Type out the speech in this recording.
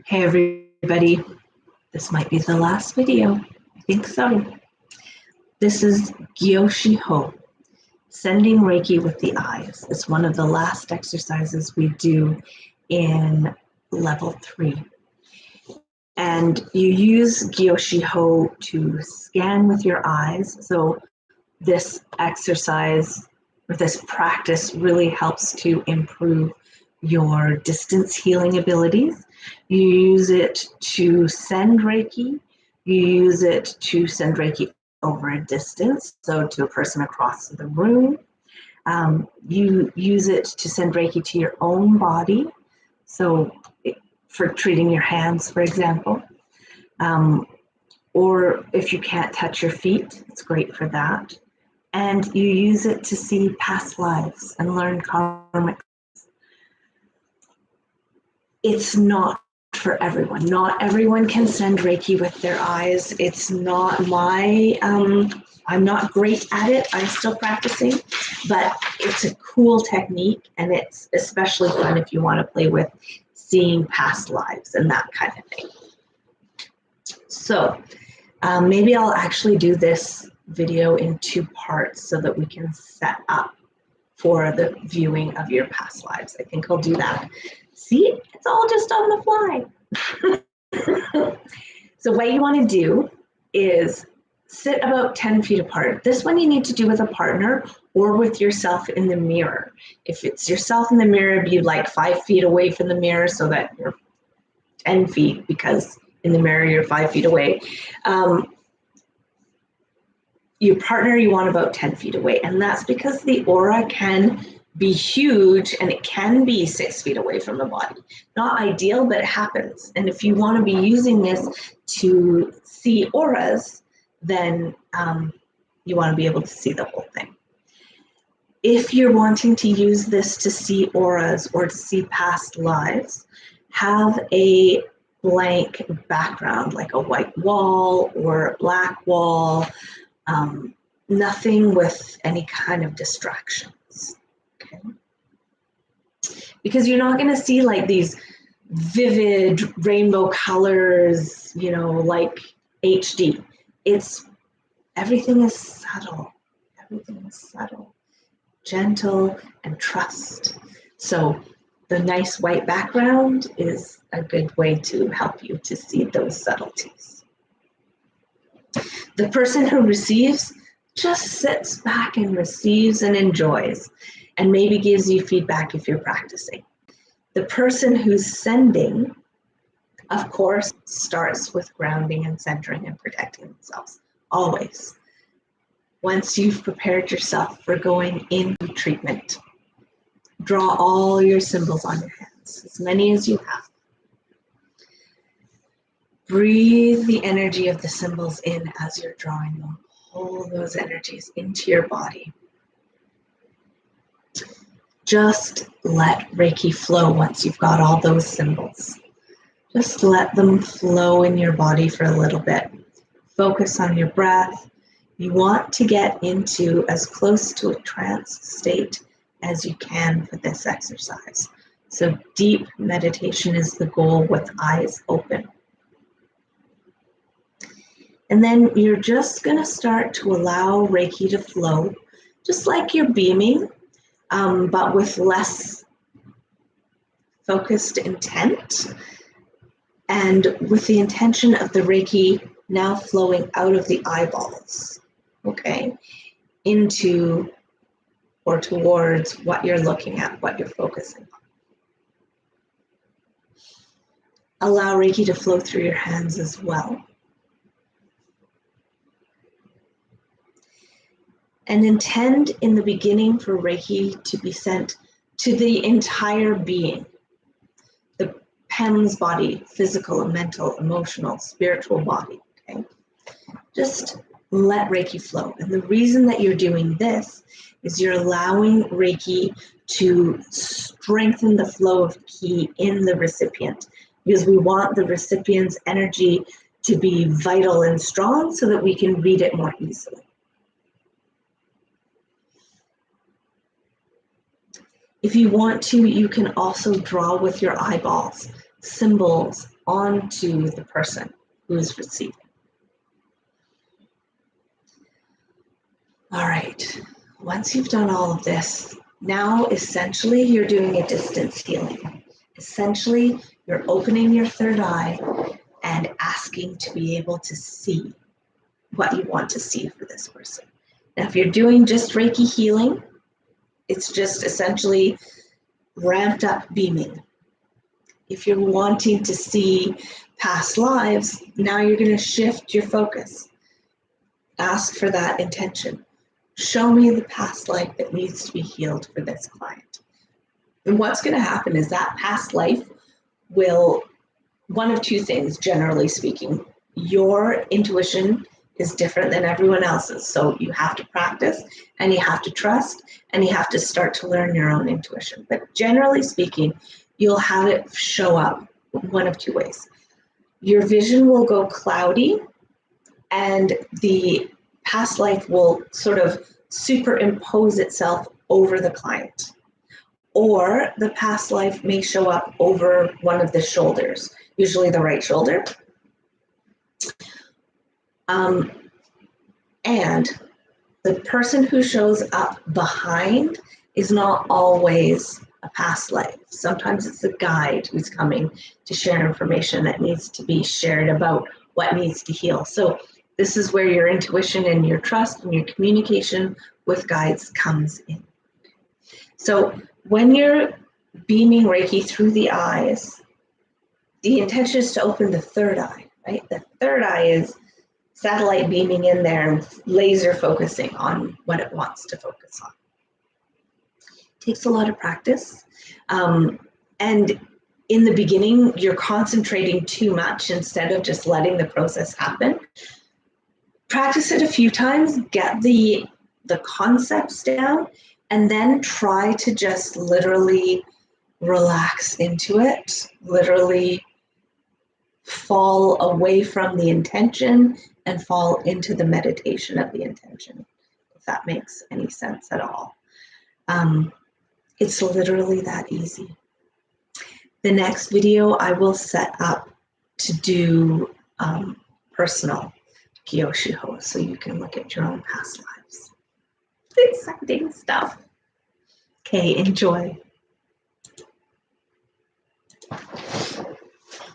Hey everybody, this might be the last video. I think so. This is Gyoshi, sending Reiki with the eyes. It's one of the last exercises we do in level 3. And you use Gyoshi to scan with your eyes. So this exercise or this practice really helps to improve your distance healing abilities. You use it to send Reiki. You use it to send Reiki over a distance, so to a person across the room. You use it to send Reiki to your own body, so for treating your hands, for example. Or if you can't touch your feet, it's great for that. And you use it to see past lives and learn karmic. It's not for everyone. Not everyone can send Reiki with their eyes. It's not my, I'm not great at it. I'm still practicing, but it's a cool technique, and it's especially fun if you want to play with seeing past lives and that kind of thing. So maybe I'll actually do this video in 2 parts so that we can set up for the viewing of your past lives. I think I'll do that. See, it's all just on the fly. So what you want to do is sit about 10 feet apart. This one you need to do with a partner or with yourself in the mirror. If it's yourself in the mirror, be like 5 feet away from the mirror so that you're 10 feet, because in the mirror you're 5 feet away. Your partner you want about 10 feet away, and that's because the aura can be huge and it can be 6 feet away from the body. Not ideal, but it happens. And if you want to be using this to see auras, then you want to be able to see the whole thing. If you're wanting to use this to see auras or to see past lives, have a blank background, like a white wall or a black wall, nothing with any kind of distractions. Okay. Because you're not going to see like these vivid rainbow colors, you know, like HD. Everything is subtle. Everything is subtle, gentle, and trust. So the nice white background is a good way to help you to see those subtleties. The person who receives just sits back and receives and enjoys, and maybe gives you feedback if you're practicing. The person who's sending, of course, starts with grounding and centering and protecting themselves, always. Once you've prepared yourself for going into treatment, draw all your symbols on your hands, as many as you have. Breathe the energy of the symbols in as you're drawing them. Hold those energies into your body. Just let Reiki flow once you've got all those symbols. Just let them flow in your body for a little bit. Focus on your breath. You want to get into as close to a trance state as you can for this exercise. So deep meditation is the goal with eyes open. And then you're just going to start to allow Reiki to flow, just like you're beaming, but with less focused intent, and with the intention of the Reiki now flowing out of the eyeballs, okay, into or towards what you're looking at, what you're focusing on. Allow Reiki to flow through your hands as well. And intend in the beginning for Reiki to be sent to the entire being, the PEM's body, physical, mental, emotional, spiritual body, okay? Just let Reiki flow. And the reason that you're doing this is you're allowing Reiki to strengthen the flow of ki in the recipient, because we want the recipient's energy to be vital and strong so that we can read it more easily. If you want to, you can also draw with your eyeballs. symbols onto the person who is receiving. All right, once you've done all of this, now essentially you're doing a distance healing. Essentially, you're opening your third eye and asking to be able to see what you want to see for this person. Now, if you're doing just Reiki healing, it's just essentially ramped up beaming. If you're wanting to see past lives, now you're going to shift your focus. Ask for that intention. Show me the past life that needs to be healed for this client. And what's going to happen is that past life will, one of two things, generally speaking. Your intuition is different than everyone else's. So you have to practice and you have to trust and you have to start to learn your own intuition. But generally speaking, you'll have it show up one of two ways. Your vision will go cloudy and the past life will sort of superimpose itself over the client. Or the past life may show up over one of the shoulders, usually the right shoulder. And the person who shows up behind is not always a past life. Sometimes it's a guide who's coming to share information that needs to be shared about what needs to heal. So this is where your intuition and your trust and your communication with guides comes in. So when you're beaming Reiki through the eyes, the intention is to open the third eye, right? The third eye is satellite beaming in there and laser focusing on what it wants to focus on. It takes a lot of practice. And in the beginning, you're concentrating too much instead of just letting the process happen. Practice it a few times, get the concepts down, and then try to just literally relax into it, literally fall away from the intention and fall into the meditation of the intention, if that makes any sense at all. It's literally that easy. The next video I will set up to do personal Gyoshi Ho, so you can look at your own past lives. Exciting stuff. Okay, enjoy.